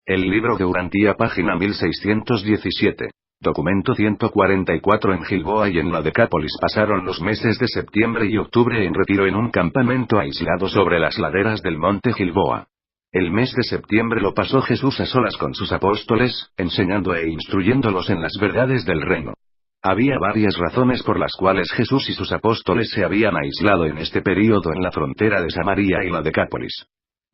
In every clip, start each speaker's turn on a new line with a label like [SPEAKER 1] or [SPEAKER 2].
[SPEAKER 1] El libro de Urantía, página 1617. Documento 144. En Gilboa y en la Decápolis pasaron los meses de septiembre y octubre en retiro en un campamento aislado sobre las laderas del monte Gilboa. El mes de septiembre lo pasó Jesús a solas con sus apóstoles, enseñando e instruyéndolos en las verdades del reino. Había varias razones por las cuales Jesús y sus apóstoles se habían aislado en este período en la frontera de Samaria y la Decápolis.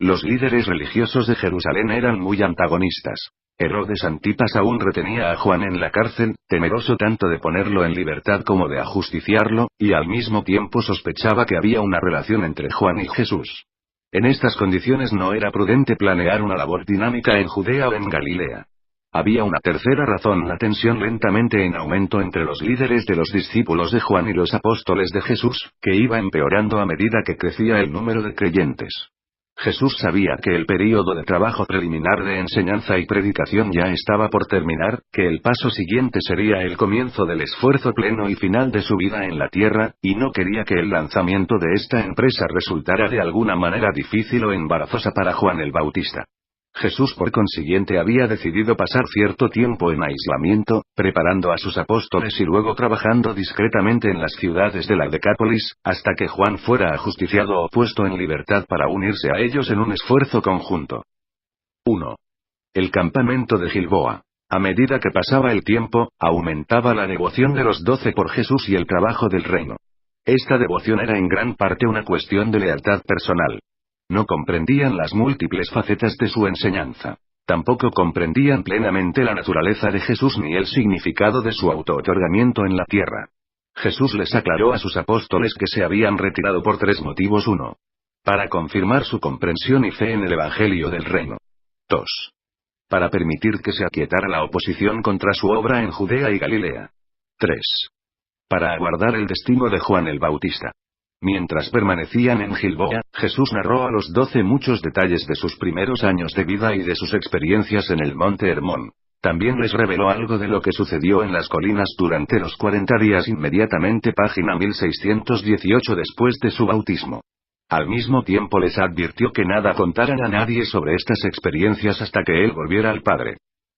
[SPEAKER 1] Los líderes religiosos de Jerusalén eran muy antagonistas. Herodes Antipas aún retenía a Juan en la cárcel, temeroso tanto de ponerlo en libertad como de ajusticiarlo, y al mismo tiempo sospechaba que había una relación entre Juan y Jesús. En estas condiciones no era prudente planear una labor dinámica en Judea o en Galilea. Había una tercera razón: la tensión lentamente en aumento entre los líderes de los discípulos de Juan y los apóstoles de Jesús, que iba empeorando a medida que crecía el número de creyentes. Jesús sabía que el período de trabajo preliminar de enseñanza y predicación ya estaba por terminar, que el paso siguiente sería el comienzo del esfuerzo pleno y final de su vida en la tierra, y no quería que el lanzamiento de esta empresa resultara de alguna manera difícil o embarazosa para Juan el Bautista. Jesús por consiguiente había decidido pasar cierto tiempo en aislamiento, preparando a sus apóstoles y luego trabajando discretamente en las ciudades de la Decápolis, hasta que Juan fuera ajusticiado o puesto en libertad para unirse a ellos en un esfuerzo conjunto. 1. El campamento de Gilboa. A medida que pasaba el tiempo, aumentaba la devoción de los 12 por Jesús y el trabajo del reino. Esta devoción era en gran parte una cuestión de lealtad personal. No comprendían las múltiples facetas de su enseñanza. Tampoco comprendían plenamente la naturaleza de Jesús ni el significado de su autootorgamiento en la tierra. Jesús les aclaró a sus apóstoles que se habían retirado por 3 motivos. 1. Para confirmar su comprensión y fe en el Evangelio del reino. 2. Para permitir que se aquietara la oposición contra su obra en Judea y Galilea. 3. Para aguardar el destino de Juan el Bautista. Mientras permanecían en Gilboa, Jesús narró a los 12 muchos detalles de sus primeros años de vida y de sus experiencias en el monte Hermón. También les reveló algo de lo que sucedió en las colinas durante los 40 días inmediatamente, página 1618 después de su bautismo. Al mismo tiempo les advirtió que nada contaran a nadie sobre estas experiencias hasta que él volviera al Padre.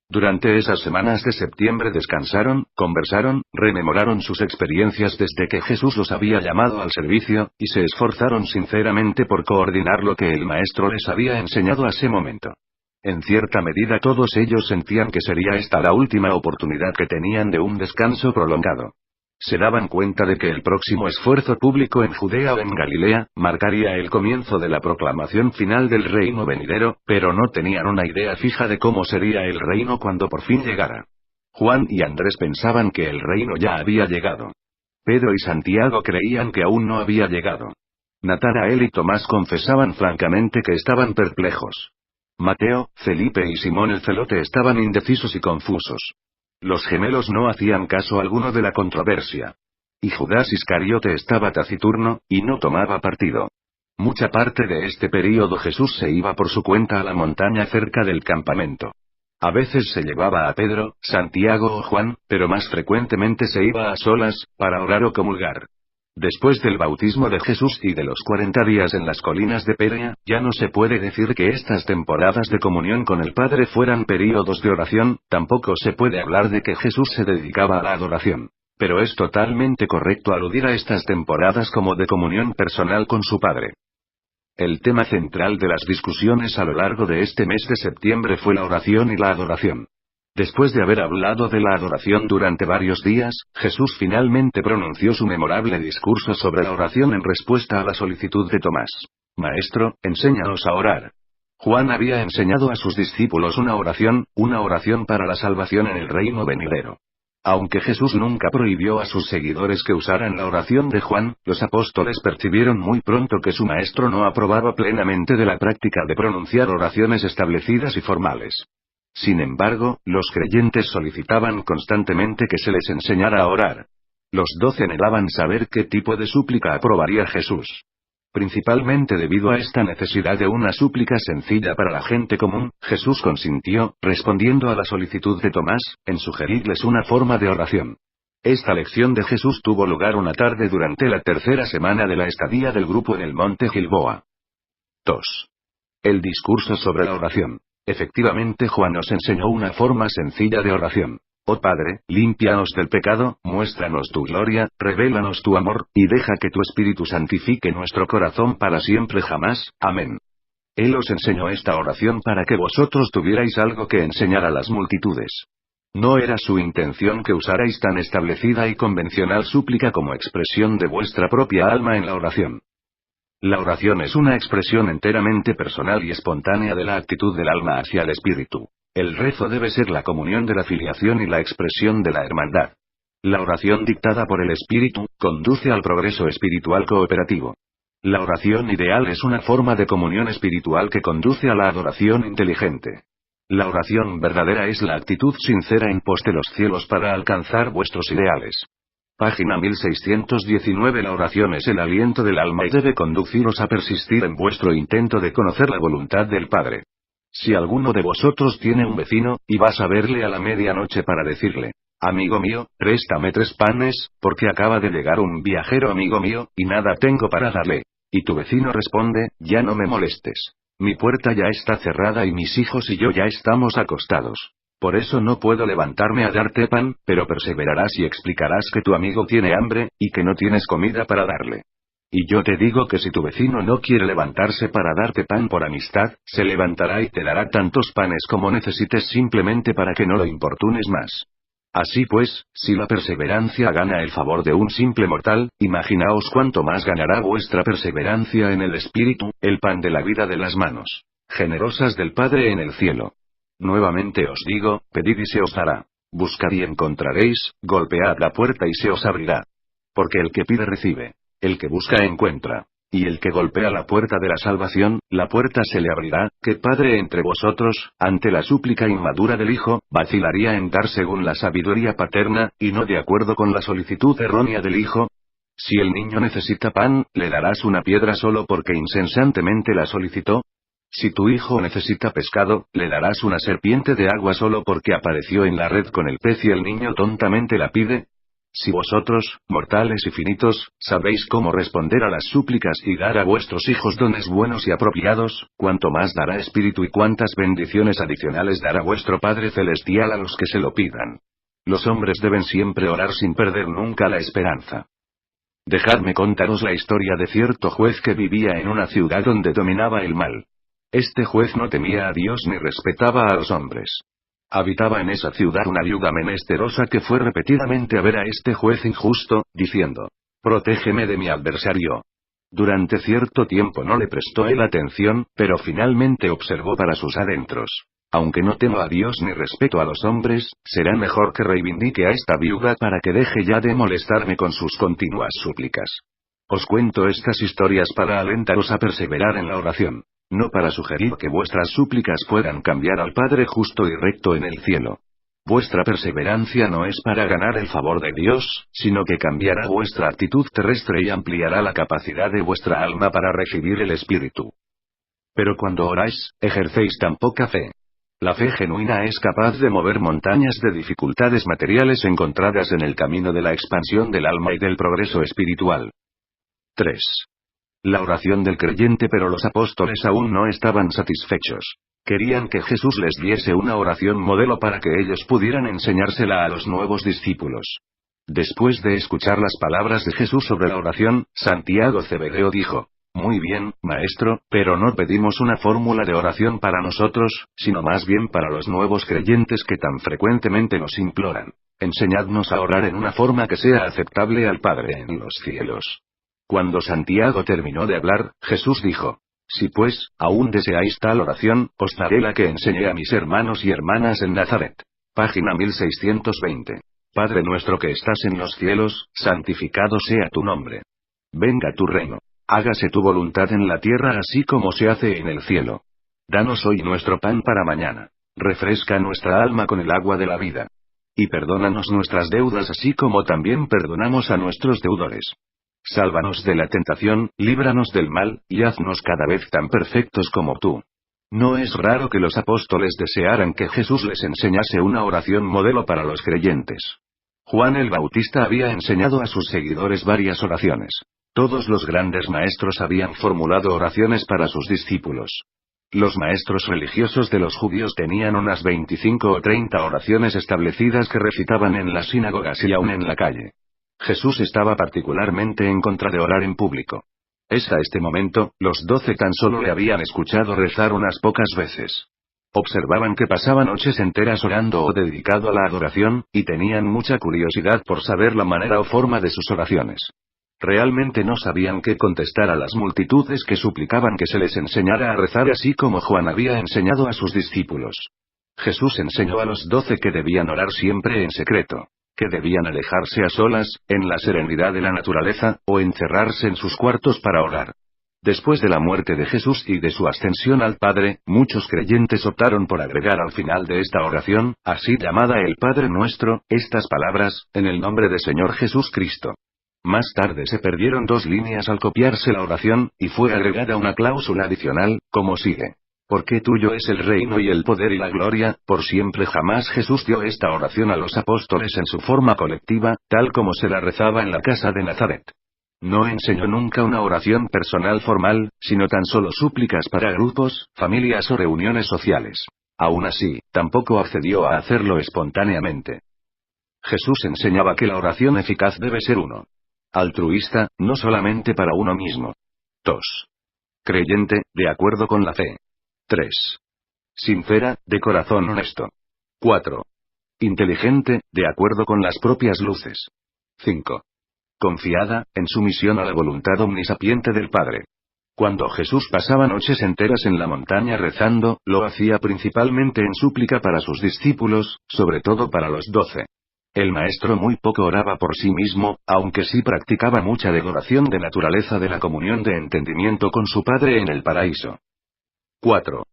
[SPEAKER 1] Durante esas semanas de septiembre descansaron, conversaron, rememoraron sus experiencias desde que Jesús los había llamado al servicio, y se esforzaron sinceramente por coordinar lo que el Maestro les había enseñado a ese momento. En cierta medida todos ellos sentían que sería esta la última oportunidad que tenían de un descanso prolongado. Se daban cuenta de que el próximo esfuerzo público en Judea o en Galilea marcaría el comienzo de la proclamación final del reino venidero, pero no tenían una idea fija de cómo sería el reino cuando por fin llegara. Juan y Andrés pensaban que el reino ya había llegado. Pedro y Santiago creían que aún no había llegado. Natanael y Tomás confesaban francamente que estaban perplejos. Mateo, Felipe y Simón el Celote estaban indecisos y confusos. Los gemelos no hacían caso alguno de la controversia. Y Judas Iscariote estaba taciturno, y no tomaba partido. Mucha parte de este período Jesús se iba por su cuenta a la montaña cerca del campamento. A veces se llevaba a Pedro, Santiago o Juan, pero más frecuentemente se iba a solas, para orar o comulgar. Después del bautismo de Jesús y de los 40 días en las colinas de Perea, ya no se puede decir que estas temporadas de comunión con el Padre fueran períodos de oración, tampoco se puede hablar de que Jesús se dedicaba a la adoración. Pero es totalmente correcto aludir a estas temporadas como de comunión personal con su Padre. El tema central de las discusiones a lo largo de este mes de septiembre fue la oración y la adoración. Después de haber hablado de la adoración durante varios días, Jesús finalmente pronunció su memorable discurso sobre la oración en respuesta a la solicitud de Tomás. Maestro, enséñanos a orar. Juan había enseñado a sus discípulos una oración para la salvación en el reino venidero. Aunque Jesús nunca prohibió a sus seguidores que usaran la oración de Juan, los apóstoles percibieron muy pronto que su maestro no aprobaba plenamente de la práctica de pronunciar oraciones establecidas y formales. Sin embargo, los creyentes solicitaban constantemente que se les enseñara a orar. Los 12 anhelaban saber qué tipo de súplica aprobaría Jesús. Principalmente debido a esta necesidad de una súplica sencilla para la gente común, Jesús consintió, respondiendo a la solicitud de Tomás, en sugerirles una forma de oración. Esta lección de Jesús tuvo lugar una tarde durante la tercera semana de la estadía del grupo en el monte Gilboa. 2. El discurso sobre la oración. Efectivamente, Juan nos enseñó una forma sencilla de oración. Oh Padre, límpianos del pecado, muéstranos tu gloria, revélanos tu amor, y deja que tu Espíritu santifique nuestro corazón para siempre jamás. Amén. Él os enseñó esta oración para que vosotros tuvierais algo que enseñar a las multitudes. No era su intención que usarais tan establecida y convencional súplica como expresión de vuestra propia alma en la oración. La oración es una expresión enteramente personal y espontánea de la actitud del alma hacia el Espíritu. El rezo debe ser la comunión de la filiación y la expresión de la hermandad. La oración dictada por el Espíritu conduce al progreso espiritual cooperativo. La oración ideal es una forma de comunión espiritual que conduce a la adoración inteligente. La oración verdadera es la actitud sincera en pos de los cielos para alcanzar vuestros ideales. Página 1619. La oración es el aliento del alma y debe conduciros a persistir en vuestro intento de conocer la voluntad del Padre. Si alguno de vosotros tiene un vecino, y vas a verle a la medianoche para decirle: amigo mío, préstame 3 panes, porque acaba de llegar un viajero amigo mío, y nada tengo para darle. Y tu vecino responde: ya no me molestes. Mi puerta ya está cerrada y mis hijos y yo ya estamos acostados. Por eso no puedo levantarme a darte pan, pero perseverarás y explicarás que tu amigo tiene hambre, y que no tienes comida para darle. Y yo te digo que si tu vecino no quiere levantarse para darte pan por amistad, se levantará y te dará tantos panes como necesites simplemente para que no lo importunes más. Así pues, si la perseverancia gana el favor de un simple mortal, imaginaos cuánto más ganará vuestra perseverancia en el Espíritu, el pan de la vida de las manos generosas del Padre en el cielo. Nuevamente os digo, pedid y se os dará. Buscad y encontraréis, golpead la puerta y se os abrirá. Porque el que pide recibe. El que busca encuentra. Y el que golpea la puerta de la salvación, la puerta se le abrirá. ¿Qué padre entre vosotros, ante la súplica inmadura del hijo, vacilaría en dar según la sabiduría paterna, y no de acuerdo con la solicitud errónea del hijo? Si el niño necesita pan, ¿le darás una piedra solo porque insensatemente la solicitó? Si tu hijo necesita pescado, ¿le darás una serpiente de agua solo porque apareció en la red con el pez y el niño tontamente la pide? Si vosotros, mortales y finitos, sabéis cómo responder a las súplicas y dar a vuestros hijos dones buenos y apropiados, ¿cuánto más dará Espíritu y cuántas bendiciones adicionales dará vuestro Padre Celestial a los que se lo pidan? Los hombres deben siempre orar sin perder nunca la esperanza. Dejadme contaros la historia de cierto juez que vivía en una ciudad donde dominaba el mal. Este juez no temía a Dios ni respetaba a los hombres. Habitaba en esa ciudad una viuda menesterosa que fue repetidamente a ver a este juez injusto, diciendo: protégeme de mi adversario. Durante cierto tiempo no le prestó él atención, pero finalmente observó para sus adentros: aunque no temo a Dios ni respeto a los hombres, será mejor que reivindique a esta viuda para que deje ya de molestarme con sus continuas súplicas. Os cuento estas historias para alentaros a perseverar en la oración. No para sugerir que vuestras súplicas puedan cambiar al Padre justo y recto en el cielo. Vuestra perseverancia no es para ganar el favor de Dios, sino que cambiará vuestra actitud terrestre y ampliará la capacidad de vuestra alma para recibir el Espíritu. Pero cuando oráis, ejercéis tan poca fe. La fe genuina es capaz de mover montañas de dificultades materiales encontradas en el camino de la expansión del alma y del progreso espiritual. 3. La oración del creyente. Pero los apóstoles aún no estaban satisfechos. Querían que Jesús les diese una oración modelo para que ellos pudieran enseñársela a los nuevos discípulos. Después de escuchar las palabras de Jesús sobre la oración, Santiago Cebedeo dijo: muy bien, maestro, pero no pedimos una fórmula de oración para nosotros, sino más bien para los nuevos creyentes que tan frecuentemente nos imploran: enseñadnos a orar en una forma que sea aceptable al Padre en los cielos. Cuando Santiago terminó de hablar, Jesús dijo: si pues, aún deseáis tal oración, os daré la que enseñé a mis hermanos y hermanas en Nazaret. Página 1620. Padre nuestro que estás en los cielos, santificado sea tu nombre. Venga tu reino. Hágase tu voluntad en la tierra así como se hace en el cielo. Danos hoy nuestro pan para mañana. Refresca nuestra alma con el agua de la vida. Y perdónanos nuestras deudas así como también perdonamos a nuestros deudores. Sálvanos de la tentación, líbranos del mal, y haznos cada vez tan perfectos como tú. No es raro que los apóstoles desearan que Jesús les enseñase una oración modelo para los creyentes. Juan el Bautista había enseñado a sus seguidores varias oraciones. Todos los grandes maestros habían formulado oraciones para sus discípulos. Los maestros religiosos de los judíos tenían unas 25 o 30 oraciones establecidas que recitaban en las sinagogas y aún en la calle. Jesús estaba particularmente en contra de orar en público. Hasta este momento, los 12 tan solo le habían escuchado rezar unas pocas veces. Observaban que pasaba noches enteras orando o dedicado a la adoración, y tenían mucha curiosidad por saber la manera o forma de sus oraciones. Realmente no sabían qué contestar a las multitudes que suplicaban que se les enseñara a rezar así como Juan había enseñado a sus discípulos. Jesús enseñó a los 12 que debían orar siempre en secreto, que debían alejarse a solas, en la serenidad de la naturaleza, o encerrarse en sus cuartos para orar. Después de la muerte de Jesús y de su ascensión al Padre, muchos creyentes optaron por agregar al final de esta oración, así llamada el Padre Nuestro, estas palabras: en el nombre de Señor Jesús Cristo. Más tarde se perdieron 2 líneas al copiarse la oración, y fue agregada una cláusula adicional, como sigue: porque tuyo es el reino y el poder y la gloria, por siempre jamás. Jesús dio esta oración a los apóstoles en su forma colectiva, tal como se la rezaba en la casa de Nazaret. No enseñó nunca una oración personal formal, sino tan solo súplicas para grupos, familias o reuniones sociales. Aún así, tampoco accedió a hacerlo espontáneamente. Jesús enseñaba que la oración eficaz debe ser 1. Altruista, no solamente para uno mismo. 2. Creyente, de acuerdo con la fe. 3. Sincera, de corazón honesto. 4. Inteligente, de acuerdo con las propias luces. 5. Confiada, en su misión a la voluntad omnisapiente del Padre. Cuando Jesús pasaba noches enteras en la montaña rezando, lo hacía principalmente en súplica para sus discípulos, sobre todo para los 12. El Maestro muy poco oraba por sí mismo, aunque sí practicaba mucha devoración de naturaleza de la comunión de entendimiento con su Padre en el paraíso. 4.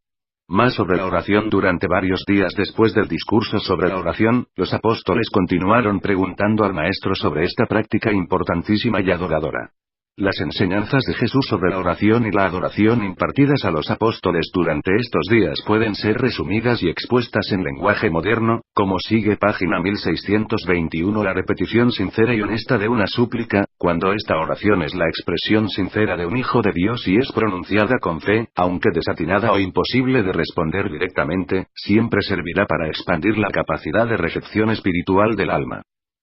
[SPEAKER 1] Más sobre la oración. Durante varios días después del discurso sobre la oración, los apóstoles continuaron preguntando al Maestro sobre esta práctica importantísima y adoradora. Las enseñanzas de Jesús sobre la oración y la adoración impartidas a los apóstoles durante estos días pueden ser resumidas y expuestas en lenguaje moderno, como sigue página 1621. La repetición sincera y honesta de una súplica, cuando esta oración es la expresión sincera de un hijo de Dios y es pronunciada con fe, aunque desatinada o imposible de responder directamente, siempre servirá para expandir la capacidad de recepción espiritual del alma.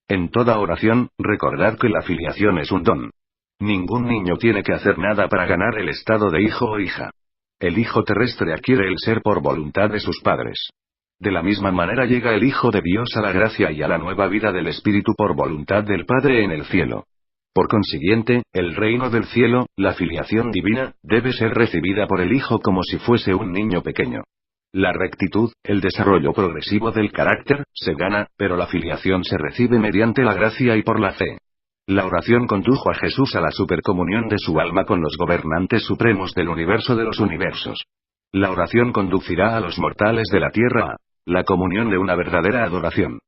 [SPEAKER 1] En toda oración, recordad que la filiación es un don. Ningún niño tiene que hacer nada para ganar el estado de hijo o hija. El hijo terrestre adquiere el ser por voluntad de sus padres. De la misma manera llega el Hijo de Dios a la gracia y a la nueva vida del Espíritu por voluntad del Padre en el cielo. Por consiguiente, el reino del cielo, la filiación divina, debe ser recibida por el Hijo como si fuese un niño pequeño. La rectitud, el desarrollo progresivo del carácter, se gana, pero la filiación se recibe mediante la gracia y por la fe. La oración condujo a Jesús a la supercomunión de su alma con los gobernantes supremos del universo de los universos. La oración conducirá a los mortales de la tierra a la comunión de una verdadera adoración.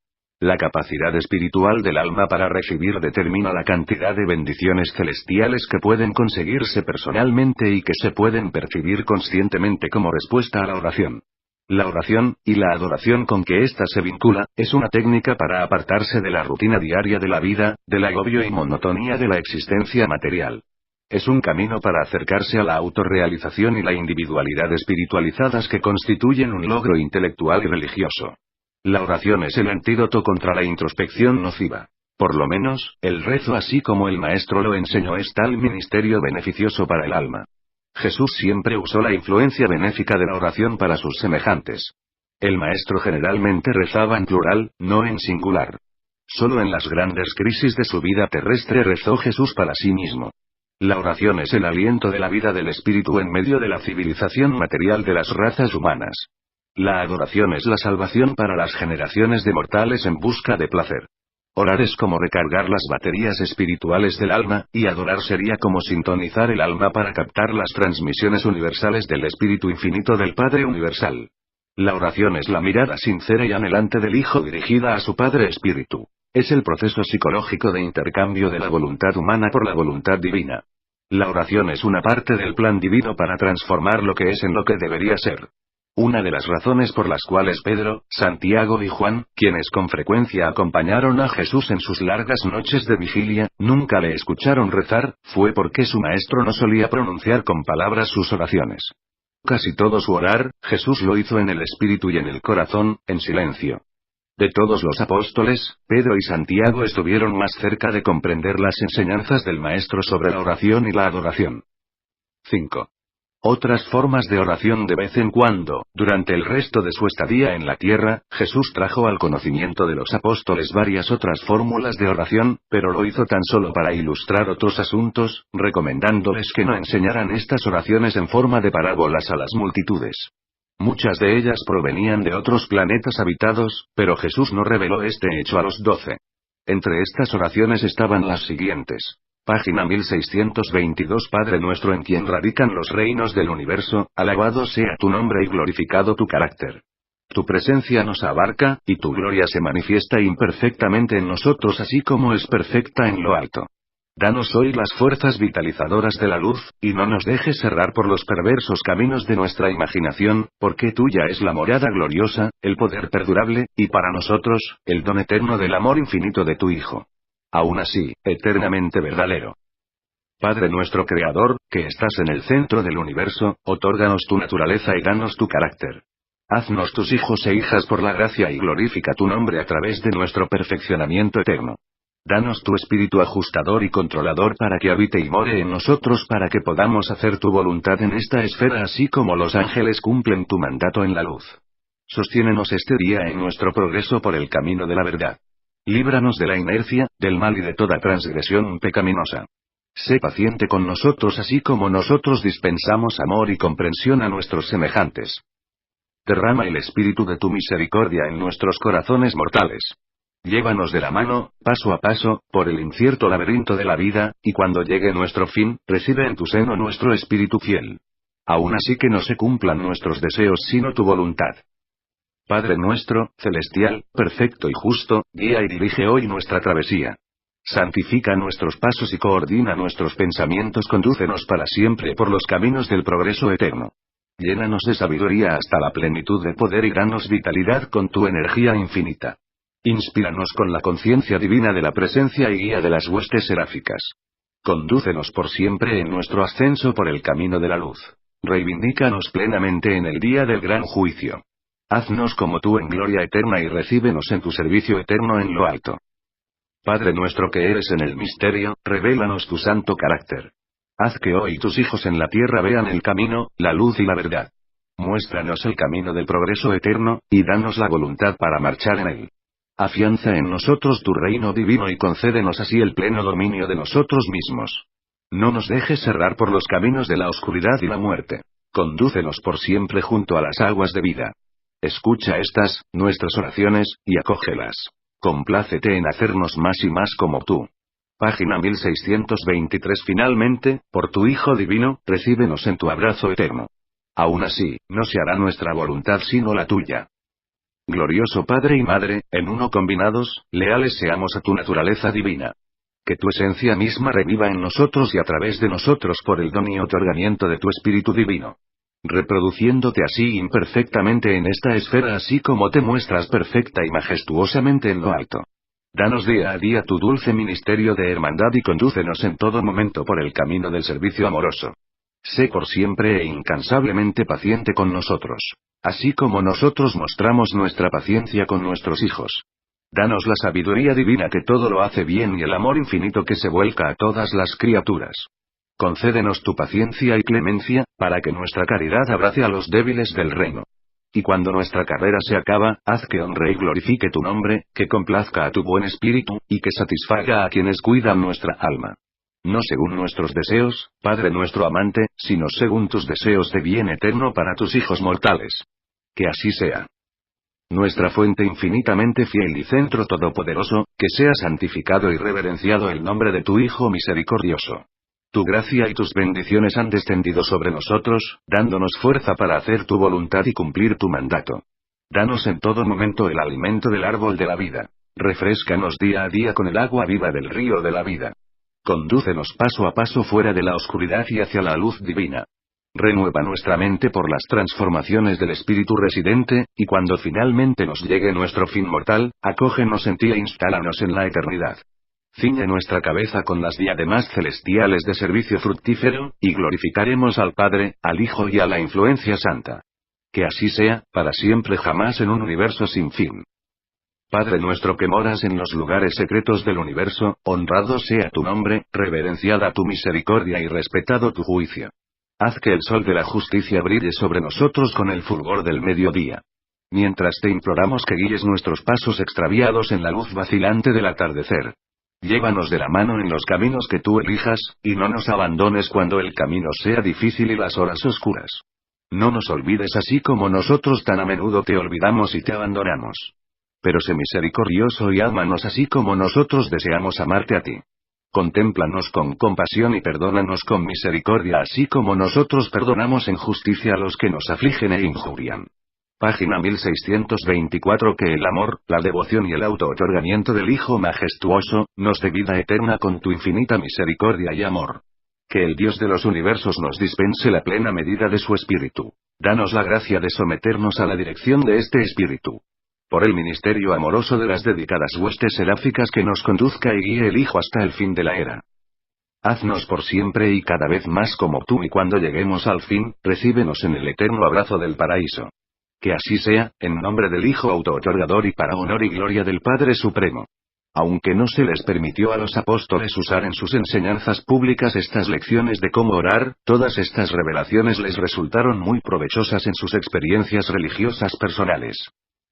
[SPEAKER 1] La capacidad espiritual del alma para recibir determina la cantidad de bendiciones celestiales que pueden conseguirse personalmente y que se pueden percibir conscientemente como respuesta a la oración. La oración, y la adoración con que ésta se vincula, es una técnica para apartarse de la rutina diaria de la vida, del agobio y monotonía de la existencia material. Es un camino para acercarse a la autorrealización y la individualidad espiritualizadas que constituyen un logro intelectual y religioso. La oración es el antídoto contra la introspección nociva. Por lo menos, el rezo así como el Maestro lo enseñó es tal ministerio beneficioso para el alma. Jesús siempre usó la influencia benéfica de la oración para sus semejantes. El Maestro generalmente rezaba en plural, no en singular. Solo en las grandes crisis de su vida terrestre rezó Jesús para sí mismo. La oración es el aliento de la vida del espíritu en medio de la civilización material de las razas humanas. La adoración es la salvación para las generaciones de mortales en busca de placer. Orar es como recargar las baterías espirituales del alma, y adorar sería como sintonizar el alma para captar las transmisiones universales del Espíritu Infinito del Padre Universal. La oración es la mirada sincera y anhelante del Hijo dirigida a su Padre Espíritu. Es el proceso psicológico de intercambio de la voluntad humana por la voluntad divina. La oración es una parte del plan divino para transformar lo que es en lo que debería ser. Una de las razones por las cuales Pedro, Santiago y Juan, quienes con frecuencia acompañaron a Jesús en sus largas noches de vigilia, nunca le escucharon rezar, fue porque su maestro no solía pronunciar con palabras sus oraciones. Casi todo su orar, Jesús lo hizo en el espíritu y en el corazón, en silencio. De todos los apóstoles, Pedro y Santiago estuvieron más cerca de comprender las enseñanzas del Maestro sobre la oración y la adoración. 5. Otras formas de oración. De vez en cuando, durante el resto de su estadía en la tierra, Jesús trajo al conocimiento de los apóstoles varias otras fórmulas de oración, pero lo hizo tan solo para ilustrar otros asuntos, recomendándoles que no enseñaran estas oraciones en forma de parábolas a las multitudes. Muchas de ellas provenían de otros planetas habitados, pero Jesús no reveló este hecho a los 12. Entre estas oraciones estaban las siguientes. Página 1622. Padre nuestro en quien radican los reinos del universo, alabado sea tu nombre y glorificado tu carácter. Tu presencia nos abarca, y tu gloria se manifiesta imperfectamente en nosotros así como es perfecta en lo alto. Danos hoy las fuerzas vitalizadoras de la luz, y no nos dejes cerrar por los perversos caminos de nuestra imaginación, porque tuya es la morada gloriosa, el poder perdurable, y para nosotros, el don eterno del amor infinito de tu Hijo. Aún así, eternamente verdadero. Padre nuestro Creador, que estás en el centro del universo, otórganos tu naturaleza y danos tu carácter. Haznos tus hijos e hijas por la gracia y glorifica tu nombre a través de nuestro perfeccionamiento eterno. Danos tu espíritu ajustador y controlador para que habite y more en nosotros para que podamos hacer tu voluntad en esta esfera así como los ángeles cumplen tu mandato en la luz. Sostiénenos este día en nuestro progreso por el camino de la verdad. Líbranos de la inercia, del mal y de toda transgresión pecaminosa. Sé paciente con nosotros así como nosotros dispensamos amor y comprensión a nuestros semejantes. Derrama el espíritu de tu misericordia en nuestros corazones mortales. Llévanos de la mano, paso a paso, por el incierto laberinto de la vida, y cuando llegue nuestro fin, recibe en tu seno nuestro espíritu fiel. Aún así que no se cumplan nuestros deseos sino tu voluntad. Padre nuestro, celestial, perfecto y justo, guía y dirige hoy nuestra travesía. Santifica nuestros pasos y coordina nuestros pensamientos. Condúcenos para siempre por los caminos del progreso eterno. Llénanos de sabiduría hasta la plenitud de poder y danos vitalidad con tu energía infinita. Inspíranos con la conciencia divina de la presencia y guía de las huestes seráficas. Condúcenos por siempre en nuestro ascenso por el camino de la luz. Reivindícanos plenamente en el día del gran juicio. Haznos como tú en gloria eterna y recíbenos en tu servicio eterno en lo alto. Padre nuestro que eres en el misterio, revélanos tu santo carácter. Haz que hoy tus hijos en la tierra vean el camino, la luz y la verdad. Muéstranos el camino del progreso eterno, y danos la voluntad para marchar en él. Afianza en nosotros tu reino divino y concédenos así el pleno dominio de nosotros mismos. No nos dejes errar por los caminos de la oscuridad y la muerte. Condúcenos por siempre junto a las aguas de vida. Escucha estas, nuestras oraciones, y acógelas. Complácete en hacernos más y más como tú. Página 1623. Finalmente, por tu Hijo Divino, recíbenos en tu abrazo eterno. Aún así, no se hará nuestra voluntad sino la tuya. Glorioso Padre y Madre, en uno combinados, leales seamos a tu naturaleza divina. Que tu esencia misma reviva en nosotros y a través de nosotros por el don y otorgamiento de tu Espíritu Divino. Reproduciéndote así imperfectamente en esta esfera así como te muestras perfecta y majestuosamente en lo alto. Danos día a día tu dulce ministerio de hermandad y condúcenos en todo momento por el camino del servicio amoroso. Sé por siempre e incansablemente paciente con nosotros, así como nosotros mostramos nuestra paciencia con nuestros hijos. Danos la sabiduría divina que todo lo hace bien y el amor infinito que se vuelca a todas las criaturas. Concédenos tu paciencia y clemencia, para que nuestra caridad abrace a los débiles del reino. Y cuando nuestra carrera se acaba, haz que honre y glorifique tu nombre, que complazca a tu buen espíritu, y que satisfaga a quienes cuidan nuestra alma. No según nuestros deseos, Padre nuestro amante, sino según tus deseos de bien eterno para tus hijos mortales. Que así sea. Nuestra fuente infinitamente fiel y centro todopoderoso, que sea santificado y reverenciado el nombre de tu Hijo misericordioso. Tu gracia y tus bendiciones han descendido sobre nosotros, dándonos fuerza para hacer tu voluntad y cumplir tu mandato. Danos en todo momento el alimento del árbol de la vida. Refréscanos día a día con el agua viva del río de la vida. Condúcenos paso a paso fuera de la oscuridad y hacia la luz divina. Renueva nuestra mente por las transformaciones del Espíritu residente, y cuando finalmente nos llegue nuestro fin mortal, acógenos en ti e instálanos en la eternidad. Ciñe nuestra cabeza con las diademas celestiales de servicio fructífero, y glorificaremos al Padre, al Hijo y a la influencia santa. Que así sea, para siempre jamás en un universo sin fin. Padre nuestro que moras en los lugares secretos del universo, honrado sea tu nombre, reverenciada tu misericordia y respetado tu juicio. Haz que el sol de la justicia brille sobre nosotros con el fulgor del mediodía. Mientras te imploramos que guíes nuestros pasos extraviados en la luz vacilante del atardecer. Llévanos de la mano en los caminos que tú elijas, y no nos abandones cuando el camino sea difícil y las horas oscuras. No nos olvides así como nosotros tan a menudo te olvidamos y te abandonamos. Pero sé misericordioso y ámanos así como nosotros deseamos amarte a ti. Contémplanos con compasión y perdónanos con misericordia así como nosotros perdonamos en justicia a los que nos afligen e injurian. Página 1624. Que el amor, la devoción y el auto-otorgamiento del Hijo majestuoso, nos dé vida eterna con tu infinita misericordia y amor. Que el Dios de los universos nos dispense la plena medida de su espíritu. Danos la gracia de someternos a la dirección de este espíritu. Por el ministerio amoroso de las dedicadas huestes seráficas que nos conduzca y guíe el Hijo hasta el fin de la era. Haznos por siempre y cada vez más como tú y cuando lleguemos al fin, recíbenos en el eterno abrazo del paraíso. Que así sea, en nombre del Hijo auto-otorgador y para honor y gloria del Padre Supremo. Aunque no se les permitió a los apóstoles usar en sus enseñanzas públicas estas lecciones de cómo orar, todas estas revelaciones les resultaron muy provechosas en sus experiencias religiosas personales.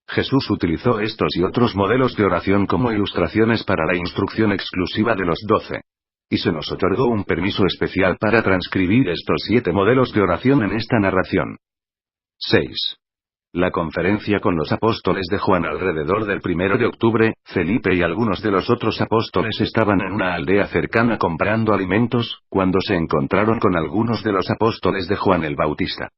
[SPEAKER 1] Jesús utilizó estos y otros modelos de oración como ilustraciones para la instrucción exclusiva de los 12. Y se nos otorgó un permiso especial para transcribir estos 7 modelos de oración en esta narración. 6. La conferencia con los apóstoles de Juan. Alrededor del 1 de octubre, Felipe y algunos de los otros apóstoles estaban en una aldea cercana comprando alimentos, cuando se encontraron con algunos de los apóstoles de Juan el Bautista.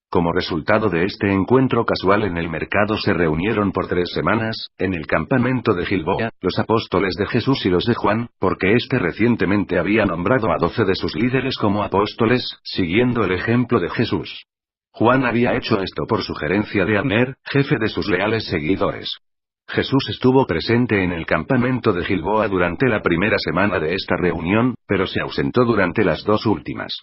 [SPEAKER 1] Como resultado de este encuentro casual en el mercado se reunieron por 3 semanas, en el campamento de Gilboa, los apóstoles de Jesús y los de Juan, porque éste recientemente había nombrado a 12 de sus líderes como apóstoles, siguiendo el ejemplo de Jesús. Juan había hecho esto por sugerencia de Abner, jefe de sus leales seguidores. Jesús estuvo presente en el campamento de Gilboa durante la primera semana de esta reunión, pero se ausentó durante las 2 últimas.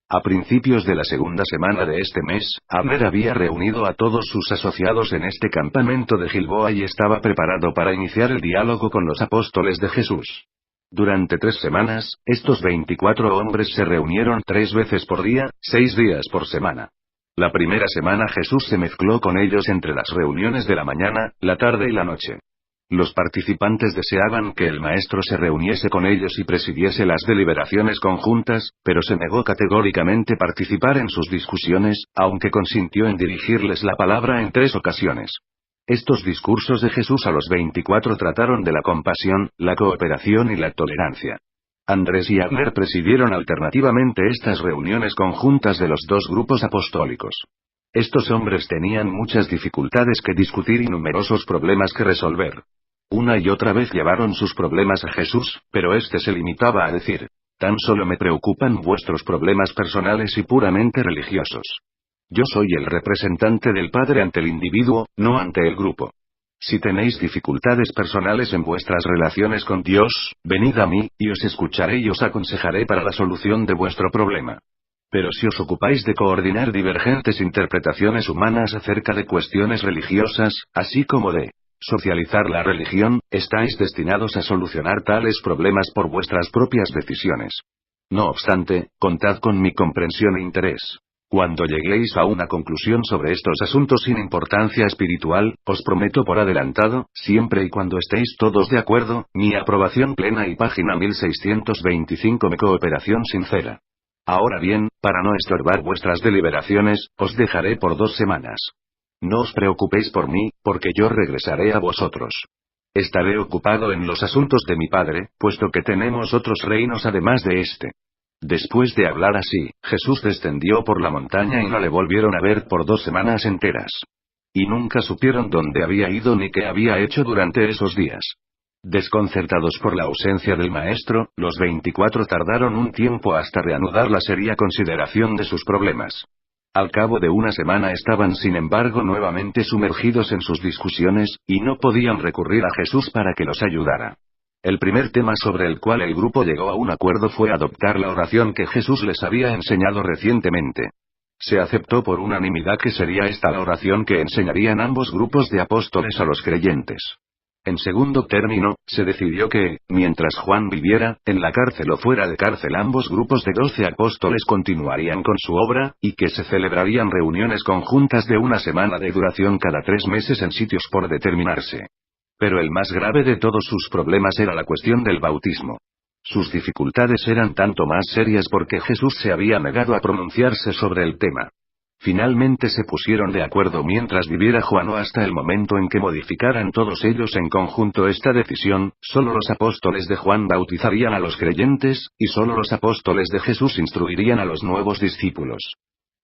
[SPEAKER 1] A principios de la segunda semana de este mes, Abner había reunido a todos sus asociados en este campamento de Gilboa y estaba preparado para iniciar el diálogo con los apóstoles de Jesús. Durante 3 semanas, estos 24 hombres se reunieron 3 veces por día, 6 días por semana. La primera semana Jesús se mezcló con ellos entre las reuniones de la mañana, la tarde y la noche. Los participantes deseaban que el maestro se reuniese con ellos y presidiese las deliberaciones conjuntas, pero se negó categóricamente participar en sus discusiones, aunque consintió en dirigirles la palabra en 3 ocasiones. Estos discursos de Jesús a los 24 trataron de la compasión, la cooperación y la tolerancia. Andrés y Abner presidieron alternativamente estas reuniones conjuntas de los 2 grupos apostólicos. Estos hombres tenían muchas dificultades que discutir y numerosos problemas que resolver. Una y otra vez llevaron sus problemas a Jesús, pero éste se limitaba a decir: tan solo me preocupan vuestros problemas personales y puramente religiosos. Yo soy el representante del Padre ante el individuo, no ante el grupo. Si tenéis dificultades personales en vuestras relaciones con Dios, venid a mí, y os escucharé y os aconsejaré para la solución de vuestro problema. Pero si os ocupáis de coordinar divergentes interpretaciones humanas acerca de cuestiones religiosas, así como de socializar la religión, estáis destinados a solucionar tales problemas por vuestras propias decisiones. No obstante, contad con mi comprensión e interés. Cuando lleguéis a una conclusión sobre estos asuntos sin importancia espiritual, os prometo por adelantado, siempre y cuando estéis todos de acuerdo, mi aprobación plena. Y página 1625. Mi cooperación sincera. Ahora bien, para no estorbar vuestras deliberaciones, os dejaré por 2 semanas. No os preocupéis por mí, porque yo regresaré a vosotros. Estaré ocupado en los asuntos de mi Padre, puesto que tenemos otros reinos además de este. Después de hablar así, Jesús descendió por la montaña y no le volvieron a ver por 2 semanas enteras. Y nunca supieron dónde había ido ni qué había hecho durante esos días. Desconcertados por la ausencia del maestro, los 24 tardaron un tiempo hasta reanudar la seria consideración de sus problemas. Al cabo de una semana estaban sin embargo nuevamente sumergidos en sus discusiones, y no podían recurrir a Jesús para que los ayudara. El primer tema sobre el cual el grupo llegó a un acuerdo fue adoptar la oración que Jesús les había enseñado recientemente. Se aceptó por unanimidad que sería esta la oración que enseñarían ambos grupos de apóstoles a los creyentes. En segundo término, se decidió que, mientras Juan viviera, en la cárcel o fuera de cárcel, ambos grupos de 12 apóstoles continuarían con su obra, y que se celebrarían reuniones conjuntas de una semana de duración cada 3 meses en sitios por determinarse. Pero el más grave de todos sus problemas era la cuestión del bautismo. Sus dificultades eran tanto más serias porque Jesús se había negado a pronunciarse sobre el tema. Finalmente se pusieron de acuerdo mientras viviera Juan o hasta el momento en que modificaran todos ellos en conjunto esta decisión, solo los apóstoles de Juan bautizarían a los creyentes, y solo los apóstoles de Jesús instruirían a los nuevos discípulos.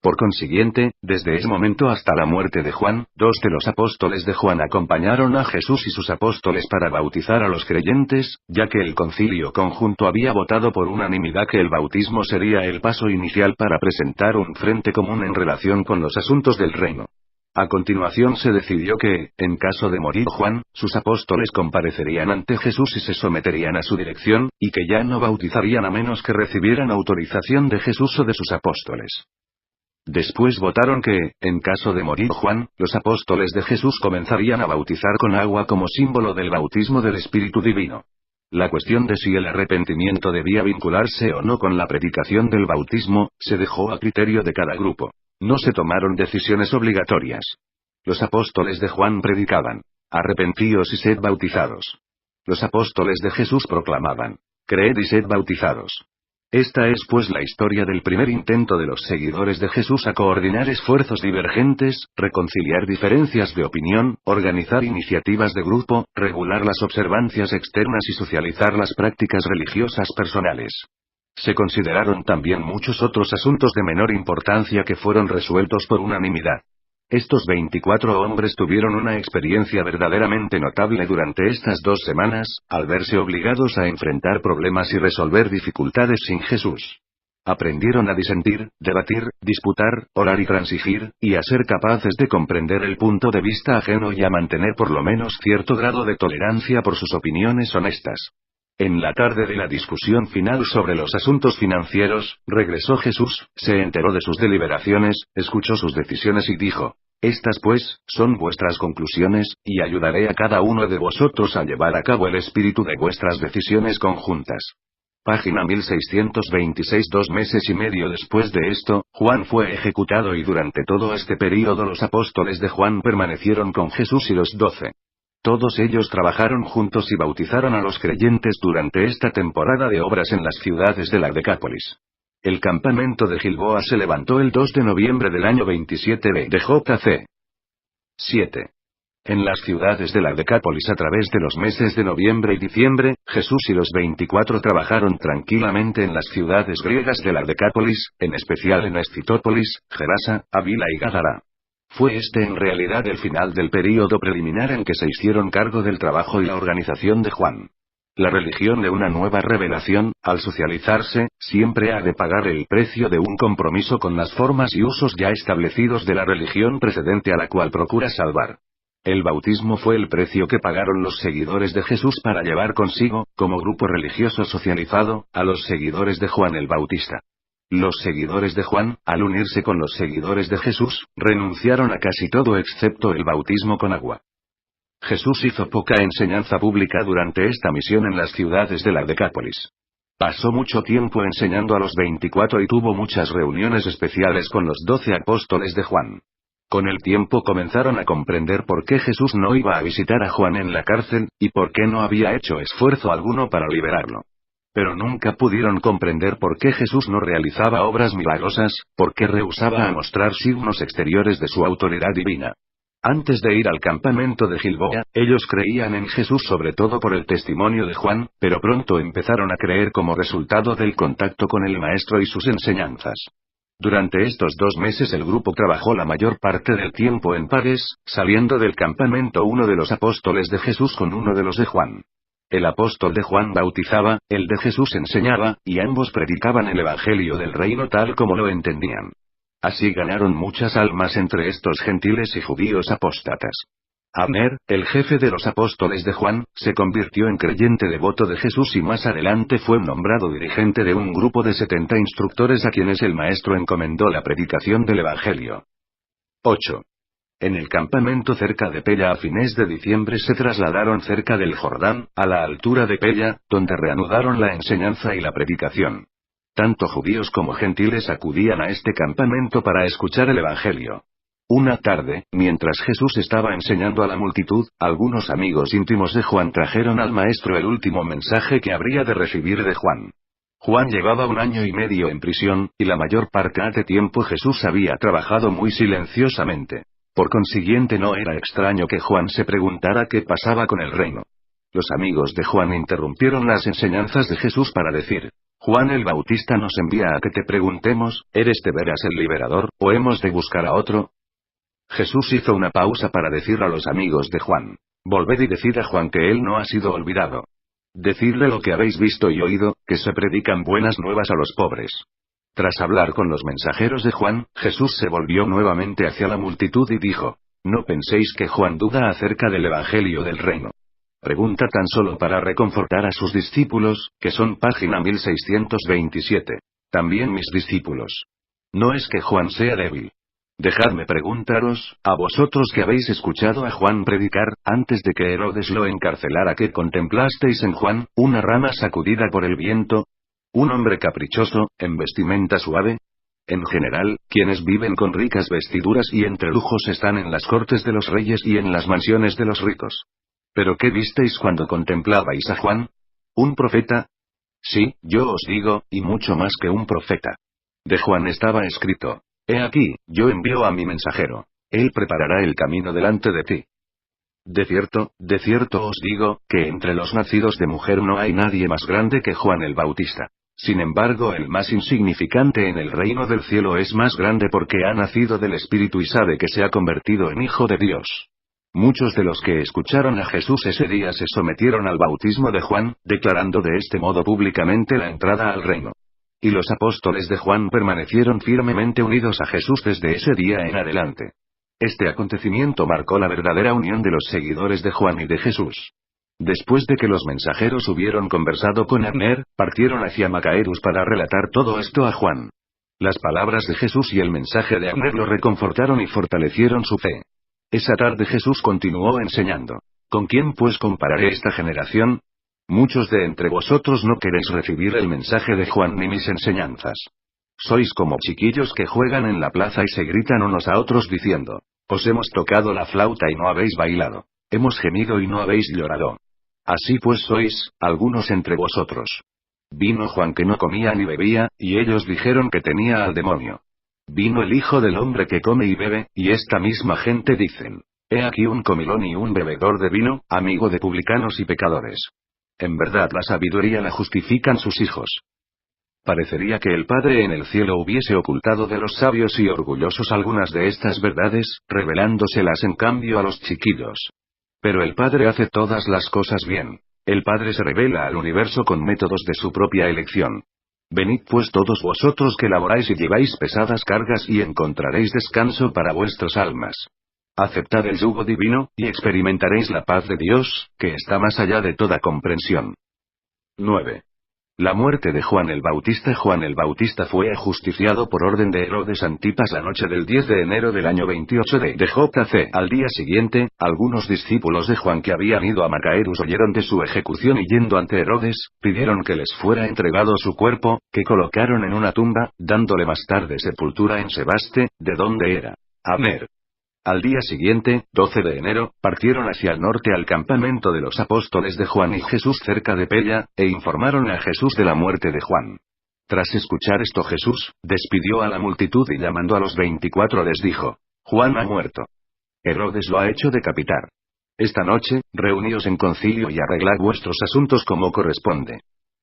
[SPEAKER 1] Por consiguiente, desde ese momento hasta la muerte de Juan, 2 de los apóstoles de Juan acompañaron a Jesús y sus apóstoles para bautizar a los creyentes, ya que el concilio conjunto había votado por unanimidad que el bautismo sería el paso inicial para presentar un frente común en relación con los asuntos del reino. A continuación se decidió que, en caso de morir Juan, sus apóstoles comparecerían ante Jesús y se someterían a su dirección, y que ya no bautizarían a menos que recibieran autorización de Jesús o de sus apóstoles. Después votaron que, en caso de morir Juan, los apóstoles de Jesús comenzarían a bautizar con agua como símbolo del bautismo del Espíritu Divino. La cuestión de si el arrepentimiento debía vincularse o no con la predicación del bautismo, se dejó a criterio de cada grupo. No se tomaron decisiones obligatorias. Los apóstoles de Juan predicaban: arrepentíos y sed bautizados. Los apóstoles de Jesús proclamaban: creed y sed bautizados. Esta es pues la historia del primer intento de los seguidores de Jesús a coordinar esfuerzos divergentes, reconciliar diferencias de opinión, organizar iniciativas de grupo, regular las observancias externas y socializar las prácticas religiosas personales. Se consideraron también muchos otros asuntos de menor importancia que fueron resueltos por unanimidad. Estos 24 hombres tuvieron una experiencia verdaderamente notable durante estas 2 semanas, al verse obligados a enfrentar problemas y resolver dificultades sin Jesús. Aprendieron a disentir, debatir, disputar, orar y transigir, y a ser capaces de comprender el punto de vista ajeno y a mantener por lo menos cierto grado de tolerancia por sus opiniones honestas. En la tarde de la discusión final sobre los asuntos financieros, regresó Jesús, se enteró de sus deliberaciones, escuchó sus decisiones y dijo: estas pues, son vuestras conclusiones, y ayudaré a cada uno de vosotros a llevar a cabo el espíritu de vuestras decisiones conjuntas. Página 1626. 2 meses y medio después de esto, Juan fue ejecutado y durante todo este período los apóstoles de Juan permanecieron con Jesús y los 12. Todos ellos trabajaron juntos y bautizaron a los creyentes durante esta temporada de obras en las ciudades de la Decápolis. El campamento de Gilboa se levantó el 2 de noviembre del año 27 de JC. 7. En las ciudades de la Decápolis a través de los meses de noviembre y diciembre, Jesús y los 24 trabajaron tranquilamente en las ciudades griegas de la Decápolis, en especial en Escitópolis, Gerasa, Avila y Gádara. Fue este en realidad el final del período preliminar en que se hicieron cargo del trabajo y la organización de Juan. La religión de una nueva revelación, al socializarse, siempre ha de pagar el precio de un compromiso con las formas y usos ya establecidos de la religión precedente a la cual procura salvar. El bautismo fue el precio que pagaron los seguidores de Jesús para llevar consigo, como grupo religioso socializado, a los seguidores de Juan el Bautista. Los seguidores de Juan, al unirse con los seguidores de Jesús, renunciaron a casi todo excepto el bautismo con agua. Jesús hizo poca enseñanza pública durante esta misión en las ciudades de la Decápolis. Pasó mucho tiempo enseñando a los 24 y tuvo muchas reuniones especiales con los 12 apóstoles de Juan. Con el tiempo comenzaron a comprender por qué Jesús no iba a visitar a Juan en la cárcel, y por qué no había hecho esfuerzo alguno para liberarlo. Pero nunca pudieron comprender por qué Jesús no realizaba obras milagrosas, por qué rehusaba a mostrar signos exteriores de su autoridad divina. Antes de ir al campamento de Gilboa, ellos creían en Jesús sobre todo por el testimonio de Juan, pero pronto empezaron a creer como resultado del contacto con el Maestro y sus enseñanzas. Durante estos 2 meses el grupo trabajó la mayor parte del tiempo en pares, saliendo del campamento uno de los apóstoles de Jesús con uno de los de Juan. El apóstol de Juan bautizaba, el de Jesús enseñaba, y ambos predicaban el evangelio del reino tal como lo entendían. Así ganaron muchas almas entre estos gentiles y judíos apóstatas. Abner, el jefe de los apóstoles de Juan, se convirtió en creyente devoto de Jesús y más adelante fue nombrado dirigente de un grupo de 70 instructores a quienes el maestro encomendó la predicación del Evangelio. 8. En el campamento cerca de Pella a fines de diciembre se trasladaron cerca del Jordán, a la altura de Pella, donde reanudaron la enseñanza y la predicación. Tanto judíos como gentiles acudían a este campamento para escuchar el Evangelio. Una tarde, mientras Jesús estaba enseñando a la multitud, algunos amigos íntimos de Juan trajeron al maestro el último mensaje que habría de recibir de Juan. Juan llevaba 1 año y medio en prisión, y la mayor parte de tiempo Jesús había trabajado muy silenciosamente. Por consiguiente no era extraño que Juan se preguntara qué pasaba con el reino. Los amigos de Juan interrumpieron las enseñanzas de Jesús para decir: Juan el Bautista nos envía a que te preguntemos, ¿eres de veras el liberador, o hemos de buscar a otro? Jesús hizo una pausa para decir a los amigos de Juan: volved y decid a Juan que él no ha sido olvidado. Decidle lo que habéis visto y oído, que se predican buenas nuevas a los pobres. Tras hablar con los mensajeros de Juan, Jesús se volvió nuevamente hacia la multitud y dijo: no penséis que Juan duda acerca del Evangelio del reino. Pregunta tan solo para reconfortar a sus discípulos, que son página 1627. También mis discípulos. No es que Juan sea débil. Dejadme preguntaros, a vosotros que habéis escuchado a Juan predicar, antes de que Herodes lo encarcelara, ¿qué contemplasteis en Juan? ¿Una rama sacudida por el viento? ¿Un hombre caprichoso, en vestimenta suave? En general, quienes viven con ricas vestiduras y entre lujos están en las cortes de los reyes y en las mansiones de los ricos. ¿Pero qué visteis cuando contemplabais a Juan? ¿Un profeta? Sí, yo os digo, y mucho más que un profeta. De Juan estaba escrito: he aquí, yo envío a mi mensajero. Él preparará el camino delante de ti. De cierto os digo, que entre los nacidos de mujer no hay nadie más grande que Juan el Bautista. Sin embargo, el más insignificante en el reino del cielo es más grande porque ha nacido del Espíritu y sabe que se ha convertido en hijo de Dios. Muchos de los que escucharon a Jesús ese día se sometieron al bautismo de Juan, declarando de este modo públicamente la entrada al reino. Y los apóstoles de Juan permanecieron firmemente unidos a Jesús desde ese día en adelante. Este acontecimiento marcó la verdadera unión de los seguidores de Juan y de Jesús. Después de que los mensajeros hubieron conversado con Abner, partieron hacia Macaerus para relatar todo esto a Juan. Las palabras de Jesús y el mensaje de Abner lo reconfortaron y fortalecieron su fe. Esa tarde Jesús continuó enseñando: ¿con quién pues compararé esta generación? Muchos de entre vosotros no queréis recibir el mensaje de Juan ni mis enseñanzas. Sois como chiquillos que juegan en la plaza y se gritan unos a otros diciendo: os hemos tocado la flauta y no habéis bailado, hemos gemido y no habéis llorado. Así pues sois, algunos entre vosotros. Vino Juan que no comía ni bebía, y ellos dijeron que tenía al demonio. Vino el Hijo del Hombre que come y bebe, y esta misma gente dicen: he aquí un comilón y un bebedor de vino, amigo de publicanos y pecadores. En verdad la sabiduría la justifican sus hijos. Parecería que el Padre en el cielo hubiese ocultado de los sabios y orgullosos algunas de estas verdades, revelándoselas en cambio a los chiquillos. Pero el Padre hace todas las cosas bien. El Padre se revela al universo con métodos de su propia elección. Venid pues todos vosotros que laboráis y lleváis pesadas cargas y encontraréis descanso para vuestras almas. Aceptad el yugo divino, y experimentaréis la paz de Dios, que está más allá de toda comprensión. 9. La muerte de Juan el Bautista. Juan el Bautista fue ajusticiado por orden de Herodes Antipas la noche del 10 de enero del año 28 de JC. Al día siguiente, algunos discípulos de Juan que habían ido a Macaerus oyeron de su ejecución y yendo ante Herodes, pidieron que les fuera entregado su cuerpo, que colocaron en una tumba, dándole más tarde sepultura en Sebaste, de donde era Abner. Al día siguiente, 12 de enero, partieron hacia el norte al campamento de los apóstoles de Juan y Jesús cerca de Pella, e informaron a Jesús de la muerte de Juan. Tras escuchar esto Jesús, despidió a la multitud y llamando a los 24 les dijo: Juan ha muerto. Herodes lo ha hecho decapitar. Esta noche, reuníos en concilio y arreglad vuestros asuntos como corresponde.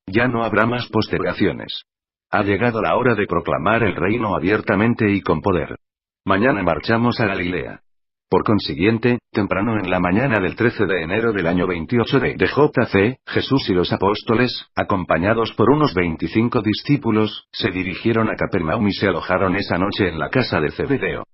[SPEAKER 1] Ya no habrá más postergaciones. Ha llegado la hora de proclamar el reino abiertamente y con poder. Mañana marchamos a Galilea. Por consiguiente, temprano en la mañana del 13 de enero del año 28 de JC, Jesús y los apóstoles, acompañados por unos 25 discípulos, se dirigieron a Capernaum y se alojaron esa noche en la casa de Zebedeo.